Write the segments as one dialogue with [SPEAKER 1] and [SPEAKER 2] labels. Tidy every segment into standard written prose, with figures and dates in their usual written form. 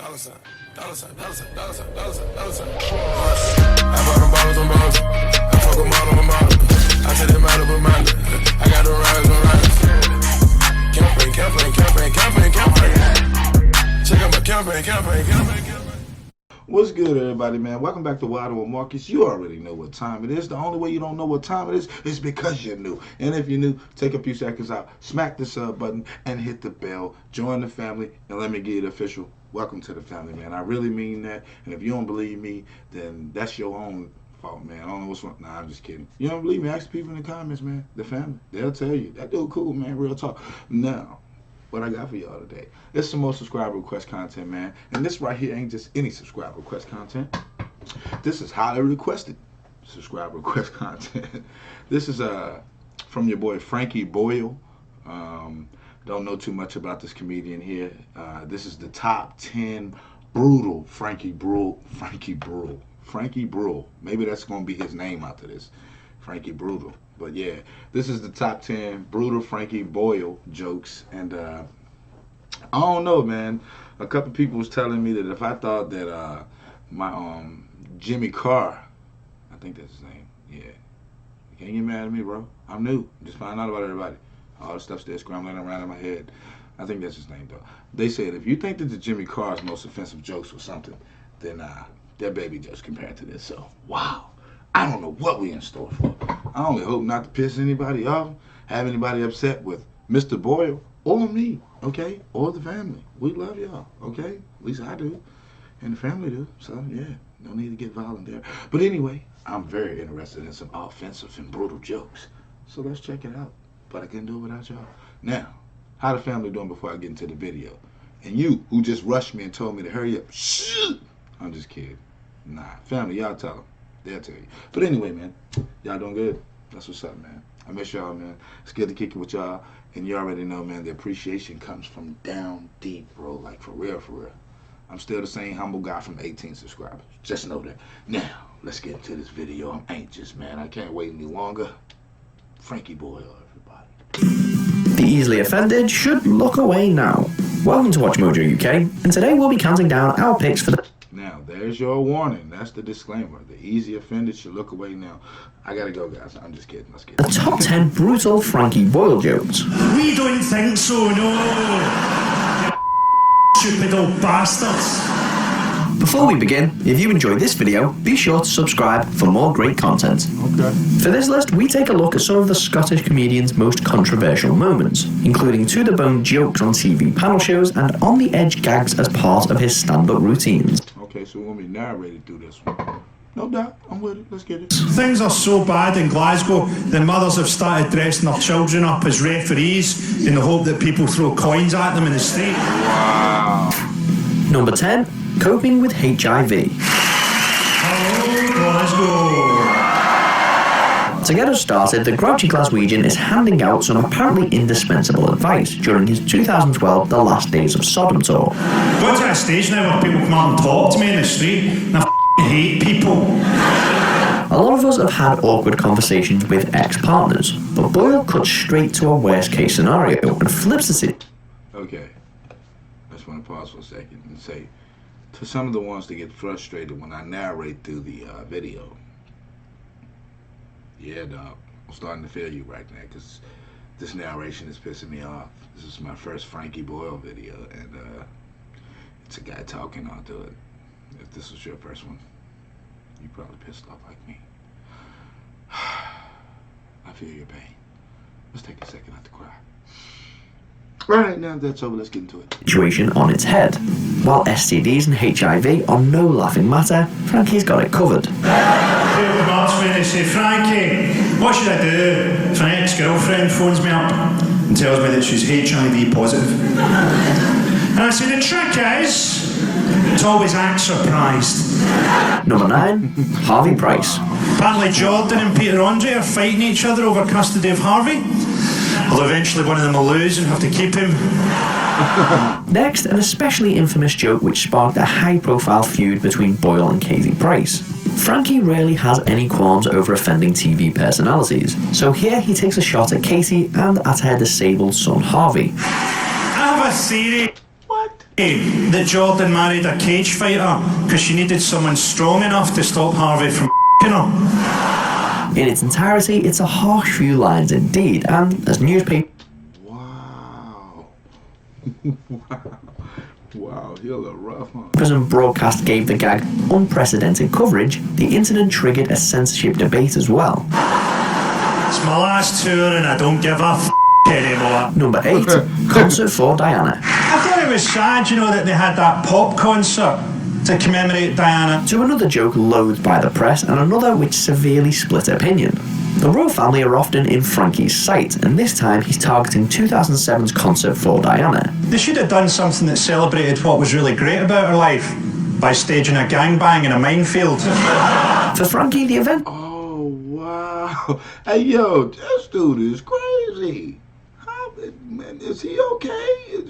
[SPEAKER 1] Dollar sign, dollar sign, dollar sign, dollar sign, dollar sign, dollar sign. I bought them bottles on bottles. I fuck them all on the model. I said it matter but matter. I got them riders on riders. Campaign, campaign, campaign, campaign, campaign. Check out my campaign, campaign, campaign, campaign.
[SPEAKER 2] What's good, everybody, man? Welcome back to Wild with Marcus. You already know what time it is. The only way you don't know what time it is because you're new. And if you're new, take a few seconds out, smack the sub button, and hit the bell. Join the family, and let me give you the official welcome to the family, man. I really mean that. And if you don't believe me, then that's your own fault, man. I don't know what's wrong. Nah, I'm just kidding. You don't believe me? Ask the people in the comments, man. The family. They'll tell you. That dude cool, man. Real talk. Now, what I got for y'all today. It's some more subscriber request content, man. And this right here ain't just any subscriber request content. This is highly requested subscriber request content. This is from your boy Frankie Boyle. Don't know too much about this comedian here. This is the top 10 brutal Frankie Boyle. Maybe that's gonna be his name after this. Frankie Brutal. But yeah, this is the top 10 brutal Frankie Boyle jokes. And I don't know, man. A couple people was telling me that if I thought that my Jimmy Carr, I think that's his name. Yeah. You can't get mad at me, bro. I'm new. Just find out about everybody. All the stuff's still scrambling around in my head. I think that's his name, though. They said if you think that the Jimmy Carr's most offensive jokes or something, then they're baby jokes compared to this. So, wow. I don't know what we in store for. I only hope not to piss anybody off, have anybody upset with Mr. Boyle or me, okay? Or the family. We love y'all, okay? At least I do. And the family do. So, yeah, no need to get violent there. But anyway, I'm very interested in some offensive and brutal jokes. So let's check it out. But I couldn't do it without y'all. Now, how the family doing before I get into the video? And you, who just rushed me and told me to hurry up, shh! I'm just kidding. Nah, family, y'all tell them. They'll tell you. But anyway, man, y'all doing good? That's what's up, man. I miss y'all, man. It's good to kick it with y'all. And you already know, man, the appreciation comes from down deep, bro. Like, for real, for real. I'm still the same humble guy from 18 subscribers. Just know that. Now, let's get into this video. I'm anxious, man. I can't wait any longer. Frankie Boyle, everybody.
[SPEAKER 3] The easily offended should look away now. Welcome to Watch Mojo UK, and today we'll be counting down our picks for the...
[SPEAKER 2] Now, there's your warning. That's the disclaimer. The easy offended should look away now. I gotta go, guys. I'm just kidding. Let's get
[SPEAKER 3] the top 10 brutal Frankie Boyle jokes.
[SPEAKER 4] We don't think so, no. You stupid old bastards.
[SPEAKER 3] Before we begin, if you enjoyed this video, be sure to subscribe for more great content.
[SPEAKER 2] Okay.
[SPEAKER 3] For this list, we take a look at some of the Scottish comedian's most controversial moments, including to-the-bone jokes on TV panel shows and on-the-edge gags as part of his stand-up routines.
[SPEAKER 2] Okay, so we're going to be narrated through this one. No doubt. I'm with it. Let's get it.
[SPEAKER 4] Things are so bad in Glasgow, the mothers have started dressing their children up as referees in the hope that people throw coins at them in the street.
[SPEAKER 2] Wow.
[SPEAKER 3] Number 10. Coping with HIV.
[SPEAKER 4] Hello, Glasgow.
[SPEAKER 3] To get us started, the grouchy Glaswegian is handing out some apparently indispensable advice during his 2012 The Last Days of Sodom tour.
[SPEAKER 4] Got to a stage now where people come out and talk to me in the street, and I hate people.
[SPEAKER 3] A lot of us have had awkward conversations with ex-partners, but Boyle cuts straight to a worst-case scenario and flips it.
[SPEAKER 2] Okay. I just want to pause for a second and say, to some of the ones that get frustrated when I narrate through the video, yeah, dog, I'm starting to feel you right now because this narration is pissing me off. This is my first Frankie Boyle video, and it's a guy talking onto it. If this was your first one, you probably pissed off like me. I feel your pain. Let's take a second not to cry. Alright, now that's over, let's get into it.
[SPEAKER 3] Situation on its head. While STDs and HIV are no laughing matter, Frankie's got it covered.
[SPEAKER 4] People come up to me and they say, Frankie, what should I do if an ex-girlfriend phones me up and tells me that she's HIV positive? And I say, the trick is to always act surprised.
[SPEAKER 3] Number 9. Harvey Price.
[SPEAKER 4] Apparently Jordan and Peter Andre are fighting each other over custody of Harvey. Although eventually one of them will lose and have to keep him.
[SPEAKER 3] Next, an especially infamous joke which sparked a high-profile feud between Boyle and Katie Price. Frankie rarely has any qualms over offending TV personalities, so here he takes a shot at Katie and at her disabled son Harvey.
[SPEAKER 4] I have a theory.
[SPEAKER 2] What?
[SPEAKER 4] that Jordan married a cage fighter because she needed someone strong enough to stop Harvey from her.
[SPEAKER 3] In its entirety, it's a harsh few lines indeed, and as newspapers
[SPEAKER 2] Wow. Wow, you're a little rough, huh?
[SPEAKER 3] and broadcast gave the gag unprecedented coverage, the incident triggered a censorship debate as well.
[SPEAKER 4] It's my last tour and I don't give a anymore.
[SPEAKER 3] Number 8, Concert for Diana.
[SPEAKER 4] I thought it was sad, you know, that they had that pop concert to commemorate Diana.
[SPEAKER 3] To another joke loathed by the press and another which severely split opinion. The royal family are often in Frankie's sight, and this time he's targeting 2007's Concert for Diana.
[SPEAKER 4] They should have done something that celebrated what was really great about her life by staging a gangbang in a minefield.
[SPEAKER 3] For Frankie, the event
[SPEAKER 2] Oh, wow. Hey, yo, this dude is crazy. Man, is he okay?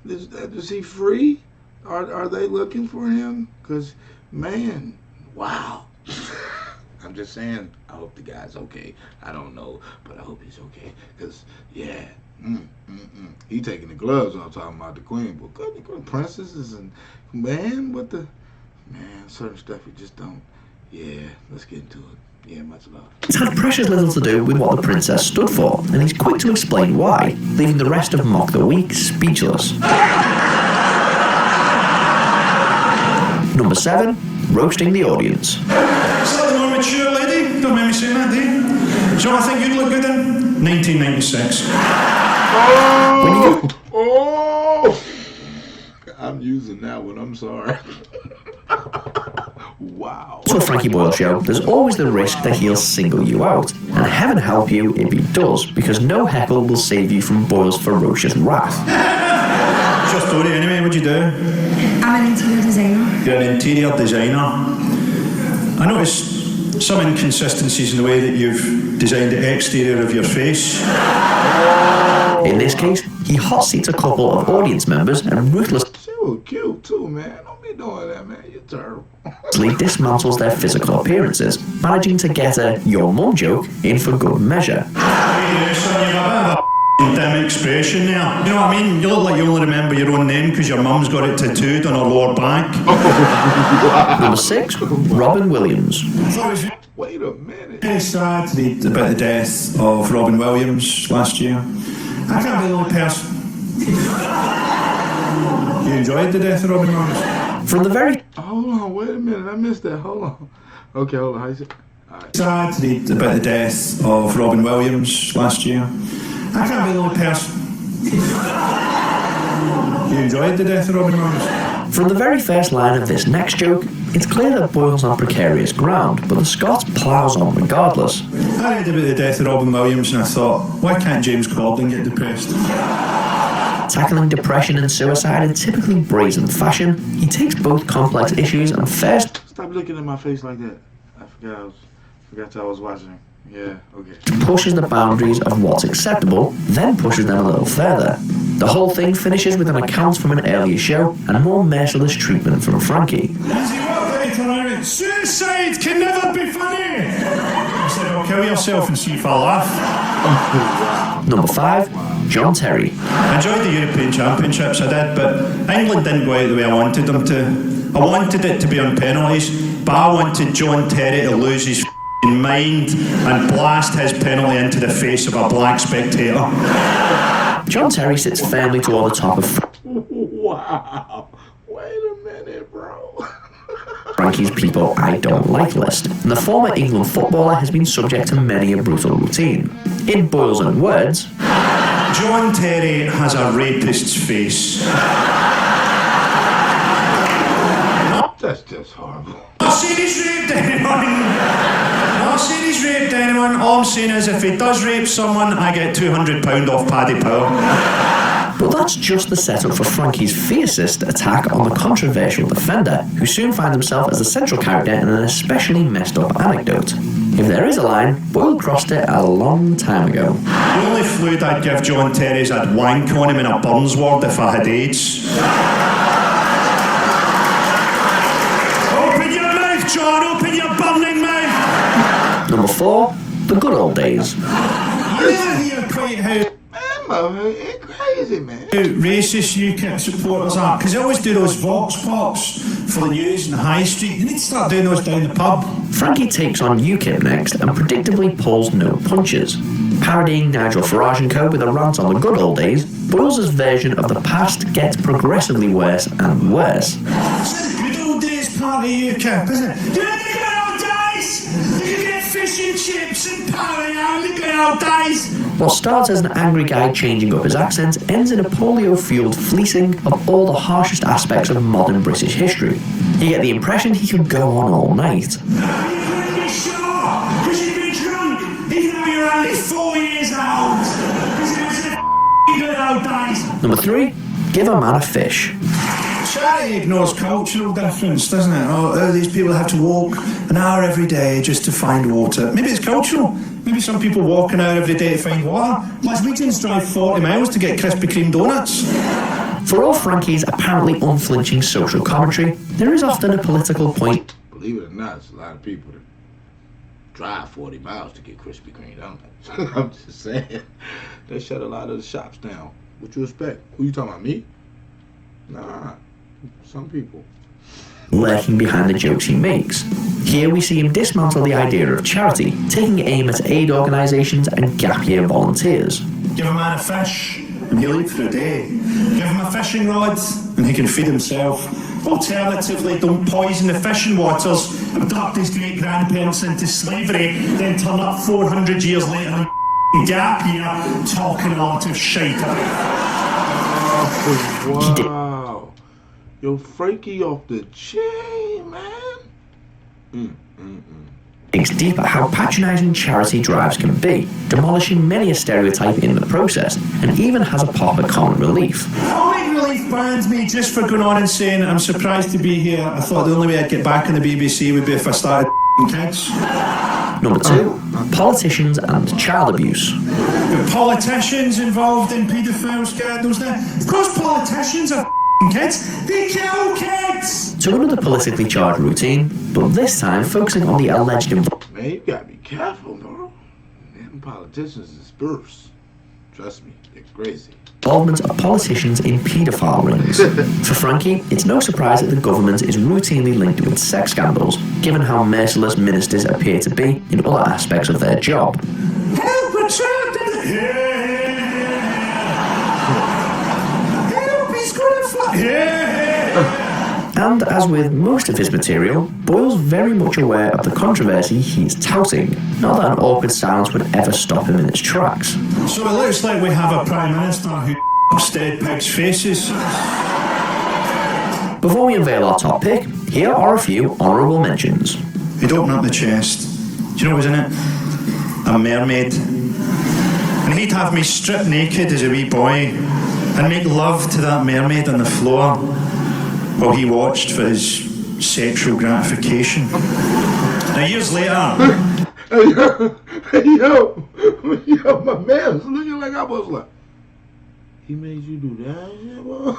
[SPEAKER 2] Is he free? Are they looking for him? Because, man, wow. I'm just saying, I hope the guy's okay. I don't know, but I hope he's okay. Because, yeah, he taking the gloves off talking about the queen. But good princesses and, man, certain stuff you just don't. Yeah, let's get into it. Yeah, much love.
[SPEAKER 3] it's had precious little to do with what the princess stood for, and he's quick to explain why, leaving the rest of Mock the Week speechless. Number 7, roasting the audience.
[SPEAKER 4] Slightly more mature lady, don't mind me saying that, do you? So I think you'd look good in 1996.
[SPEAKER 2] Oh! I'm using that one, I'm sorry. Wow.
[SPEAKER 3] To a Frankie Boyle show, there's always the risk that he'll single you out, and heaven help you if he does, because no heckle will save you from Boyle's ferocious wrath.
[SPEAKER 4] What's your story anyway? What'd you do?
[SPEAKER 5] I'm an interior designer.
[SPEAKER 4] You're an interior designer. I noticed some inconsistencies in the way that you've designed the exterior of your face.
[SPEAKER 3] In this case, he hot seats a couple of audience members and ruthlessly
[SPEAKER 2] She was cute too, man. Don't be doing that, man. You're terrible.
[SPEAKER 3] dismantles their physical appearances, managing to get a "your mum" joke in for good measure.
[SPEAKER 4] Dim expression there. You know what I mean? You look like you only remember your own name because your mum's got it tattooed on her lower back.
[SPEAKER 3] Number 6, Robin Williams.
[SPEAKER 2] Wait a minute.
[SPEAKER 4] Very sad to read about the death of Robin Williams last year. I can't be the only person. You enjoyed the death of Robin Williams?
[SPEAKER 3] From the very
[SPEAKER 2] Hold on, wait a minute. I missed that. Hold on. Okay, hold on. How you say? All right.
[SPEAKER 4] Sad to read about the death of Robin Williams last year. I can't be the only person. You enjoyed the death of Robin Williams?
[SPEAKER 3] From the very first line of this next joke, it's clear that Boyle's on precarious ground, but the Scot ploughs on regardless.
[SPEAKER 4] I read about the death of Robin Williams and I thought, why can't James Corden get depressed?
[SPEAKER 3] Tackling depression and suicide in typically brazen fashion, he takes both complex issues and first
[SPEAKER 2] Stop looking at my face like that. I forgot I was watching. Yeah, okay.
[SPEAKER 3] pushes the boundaries of what's acceptable, then pushes them a little further. The whole thing finishes with an account from an earlier show and more merciless treatment from Frankie.
[SPEAKER 4] Suicide can never be funny! I said, well, kill yourself and see if I laugh.
[SPEAKER 3] Number 5, John Terry.
[SPEAKER 4] I enjoyed the European Championships, I did, but England didn't go out the way I wanted them to. I wanted it to be on penalties, but I wanted John Terry to lose his mind and blast his penalty into the face of a black spectator.
[SPEAKER 3] John Terry sits firmly toward the top of
[SPEAKER 2] Wow. Wait a minute, bro.
[SPEAKER 3] Frankie's People I Don't Like list, and the former England footballer has been subject to many a brutal routine. In Boyle's own words,
[SPEAKER 4] John Terry has a rapist's face.
[SPEAKER 2] That's just horrible.
[SPEAKER 4] Not saying he's raped anyone. Not saying he's raped anyone. All I'm saying is if he does rape someone, I get £200 off Paddy Power.
[SPEAKER 3] but that's just the setup for Frankie's fiercest attack on the controversial defender, who soon finds himself as the central character in an especially messed up anecdote. If there is a line, Boyle crossed it a long time ago.
[SPEAKER 4] The only fluid I'd give John Terry is I'd wank on him in a burns ward if I had AIDS. Open your mouth, John, open your burning mouth!
[SPEAKER 3] Number 4, the good old days.
[SPEAKER 4] Yeah, quite how...
[SPEAKER 2] Man, It's crazy, man.
[SPEAKER 4] Racist UKIP supporters are, because they always do those vox pops for the news in the high street. You need to start doing those down the pub.
[SPEAKER 3] Frankie takes on UKIP next and predictably pulls no punches. Parodying Nigel Farage and co with a rant on the good old days, Boyles' version of the past gets progressively worse and worse.
[SPEAKER 4] It's the good old days part of UKIP, isn't it? Do you know the good old days? You can get fish and chips and party out the good old days.
[SPEAKER 3] What starts as an angry guy changing up his accent ends in a polio-fueled fleecing of all the harshest aspects of modern British history. You get the impression he could go on all night.
[SPEAKER 4] You couldn't be sure, because you'd be drunk, even though you're only 4 years old. Because it was the good old days.
[SPEAKER 3] Number 3, give a man a fish.
[SPEAKER 4] Charity ignores cultural difference, doesn't it? Oh, these people have to walk an hour every day just to find water. Maybe it's cultural. Maybe some people walk an hour every day to find water. Glaswegians drive 40 miles to get Krispy Kreme donuts.
[SPEAKER 3] For all Frankie's apparently unflinching social commentary, there is often a political point.
[SPEAKER 2] Believe it or not, it's a lot of people that drive 40 miles to get Krispy Kreme donuts. I'm just saying. They shut a lot of the shops down. What you expect? Who you talking about, me? Nah, some people.
[SPEAKER 3] Lurking behind the jokes he makes. Here we see him dismantle the idea of charity, taking aim at aid organisations and gap year volunteers.
[SPEAKER 4] Give a man a fish and he'll eat for a day. Give him a fishing rod and he can feed himself. Alternatively, don't poison the fishing waters, abduct his great-grandparents into slavery, then turn up 400 years later and gap year talking a lot of shite.
[SPEAKER 2] Wow. Yo, Frankie off the chain, man.
[SPEAKER 3] Digs deep at how patronising charity drives can be, demolishing many a stereotype in the process, and even has a pop at comic relief.
[SPEAKER 4] Comic relief burns me just for going on and saying I'm surprised to be here. I thought the only way I'd get back on the BBC would be if I started kids.
[SPEAKER 3] Number 2, politicians and child abuse.
[SPEAKER 4] The politicians involved in paedophile scandals now. Of course politicians are kids. They kill kids.
[SPEAKER 3] To another politically charged routine, but this time focusing on the alleged
[SPEAKER 2] Man, you gotta be careful, bro. Man, politicians is spurs. Trust me, they're crazy.
[SPEAKER 3] involvement of politicians in paedophile rings. For Frankie, it's no surprise that the government is routinely linked with sex scandals, given how merciless ministers appear to be in other aspects of their job.
[SPEAKER 4] Help, we're trapped in the... Help, he's gonna fly...
[SPEAKER 3] And as with most of his material, Boyle's very much aware of the controversy he's touting. Not that an awkward silence would ever stop him in its tracks.
[SPEAKER 4] So it looks like we have a Prime Minister who dead pigs' faces.
[SPEAKER 3] Before we unveil our top pick, here are a few honourable mentions.
[SPEAKER 4] He'd open up the chest. Do you know what was in it? A mermaid. And he'd have me stripped naked as a wee boy and make love to that mermaid on the floor while he watched for his sexual gratification. Now, years later...
[SPEAKER 2] Hey, yo, my man was looking like I was like, he made you do that shit, bro?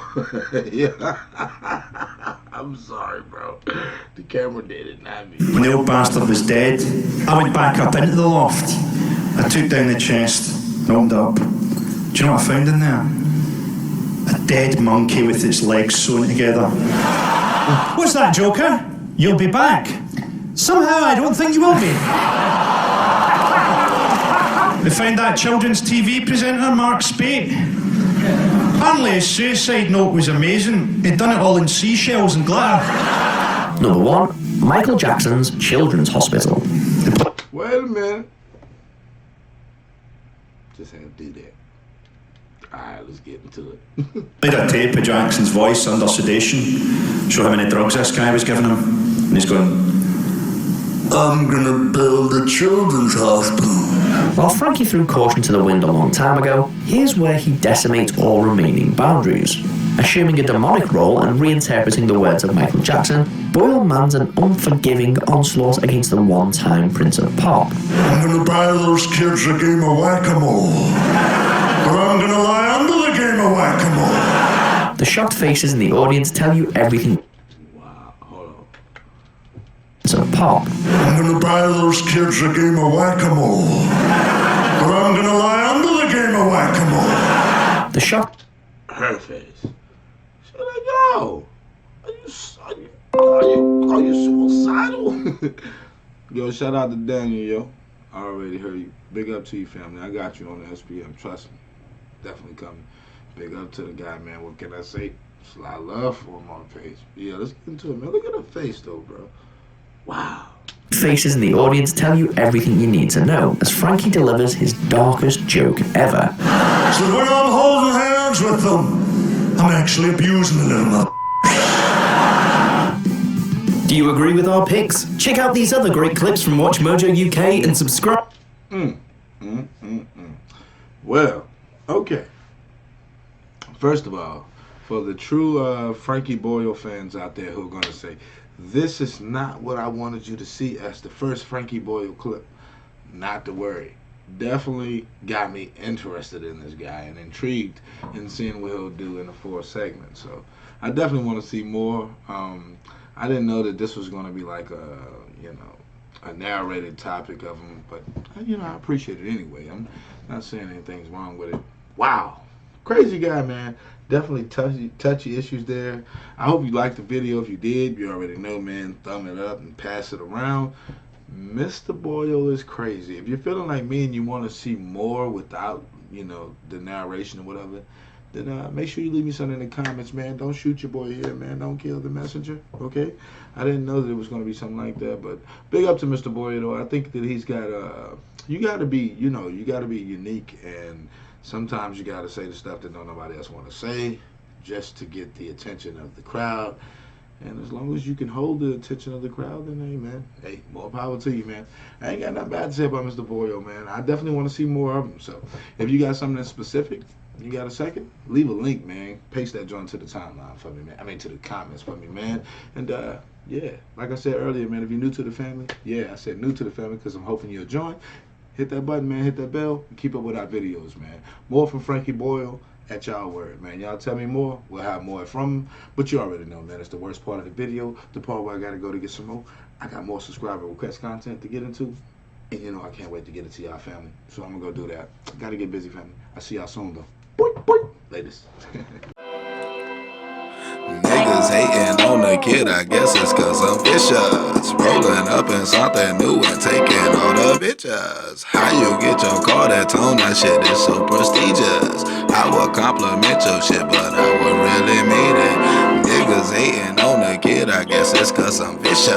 [SPEAKER 2] Yeah. I'm sorry, bro. The camera did it, not me.
[SPEAKER 4] When the old bastard was dead, I went back up into the loft. I took down the chest, opened up. Do you know what I found in there? A dead monkey with its legs sewn together. What's that, Joker? You'll be back. Somehow I don't think you will be. They found that children's TV presenter, Mark Spate. Apparently his suicide note was amazing. He'd done it all in seashells and glitter.
[SPEAKER 3] Number 1, Michael Jackson's Children's Hospital.
[SPEAKER 2] Wait a minute. Just had to do that. Alright, let's get into it.
[SPEAKER 4] Played a tape of Jackson's voice under sedation, show how many drugs this guy was giving him, and he's going, I'm gonna build a children's hospital.
[SPEAKER 3] While Frankie threw caution to the wind a long time ago, here's where he decimates all remaining boundaries. Assuming a demonic role and reinterpreting the words of Michael Jackson, Boyle mans an unforgiving onslaught against the one-time Prince of Pop.
[SPEAKER 6] I'm gonna buy those kids a game of whack-a-mole. But I'm gonna lie under the game of whack-a-mole.
[SPEAKER 3] The shocked faces in the audience tell you everything.
[SPEAKER 2] Wow, hold on.
[SPEAKER 3] Prince of Pop.
[SPEAKER 6] I'm gonna buy those kids a game of whack-a-mole. But I'm gonna lie under the game of whack-a-mole.
[SPEAKER 3] The shock.
[SPEAKER 2] Her face. She's like, yo, are you suicidal? Yo, shout out to Daniel, yo. I already heard you. Big up to you, family. I got you on the SPM. Trust me. Definitely coming. Big up to the guy, man. What can I say? It's a lot of love for him on the page. Yeah, let's get into it, man. Look at her face, though, bro. Wow.
[SPEAKER 3] Faces in the audience tell you everything you need to know as Frankie delivers his darkest joke ever.
[SPEAKER 6] So when I'm holding hands with them, I'm actually abusing the little up.
[SPEAKER 7] Do you agree with our picks? Check out these other great clips from Watch Mojo UK and subscribe.
[SPEAKER 2] Well, okay. First of all, for the true Frankie Boyle fans out there who are going to say, this is not what I wanted you to see as the first Frankie Boyle clip. Not to worry. Definitely got me interested in this guy and intrigued in seeing what he'll do in the fourth segment. So I definitely want to see more. I didn't know that this was going to be like a narrated topic of him, but I appreciate it anyway. I'm not saying anything's wrong with it. Wow. Crazy guy, man. Definitely touchy issues there. I hope you liked the video. If you did, you already know, man. Thumb it up and pass it around. Mr. Boyle is crazy. If you're feeling like me and you want to see more without, the narration or whatever, then make sure you leave me something in the comments, man. Don't shoot your boy here, man. Don't kill the messenger, okay? I didn't know that it was going to be something like that, but big up to Mr. Boyle, though. I think that he's got, you got to be, you got to be unique, and sometimes you got to say the stuff that don't nobody else want to say just to get the attention of the crowd. And as long as you can hold the attention of the crowd, then hey, man, hey, more power to you, man. I ain't got nothing bad to say about Mr. Boyle, man. I definitely want to see more of him. So if you got something that's specific, you got a second, leave a link, man. Paste that joint to the timeline for me, man. I mean, to the comments for me, man. And yeah, like I said earlier, man, if you're new to the family, yeah, I said new to the family because I'm hoping you'll join. Hit that button, man. Hit that bell. And keep up with our videos, man. More from Frankie Boyle. At y'all word, man. Y'all tell me more, we'll have more from him. But you already know, man, it's the worst part of the video, the part where I gotta go to get some more. I got more subscriber request content to get into, and I can't wait to get it to y'all, family. So I'm gonna go do that. Gotta get busy, family. I'll see y'all soon, though. Boy, boy. Latest.
[SPEAKER 1] Niggas hating on the kid, I guess it's cause I'm vicious. Rolling up in something new and taking all the bitches. How you get your car that tone, that shit is so prestigious. I would compliment your shit, but I would really mean it. Niggas hating on the kid, I guess it's cause I'm vicious.